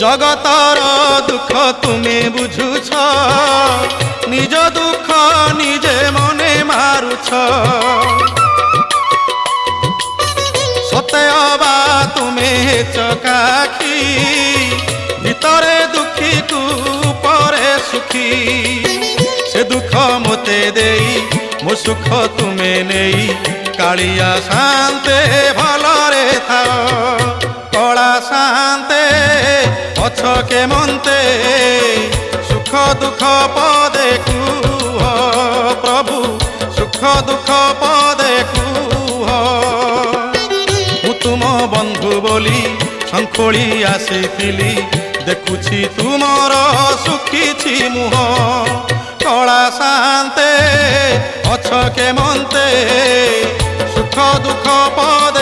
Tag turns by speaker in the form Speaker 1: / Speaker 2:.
Speaker 1: জগতর দুঃখ তুমি বুঝুছ, নিজ দুঃখ নিজে মনে মারুছ। সতে অবা তুমি চকাখি, ভিতরে দুঃখী কু পরে সুখী। সে দুঃখ মতে দেই মো সুখ তুমে নেই, কালিয়া শান্তে ভলরে থাও। কলা শান্তে অছকে মন্তে, সুখ দুঃখ পদে কুহ প্রভু, সুখ দুঃখ পদে কুহ। মু তুম বন্ধু বলি শঙ্খোଳି আসিଥିଲି, দেখুছি তুমর সুখিছি মুহ। কলা শান্তে অছকে মন্তে, সুখ দুঃখ পদে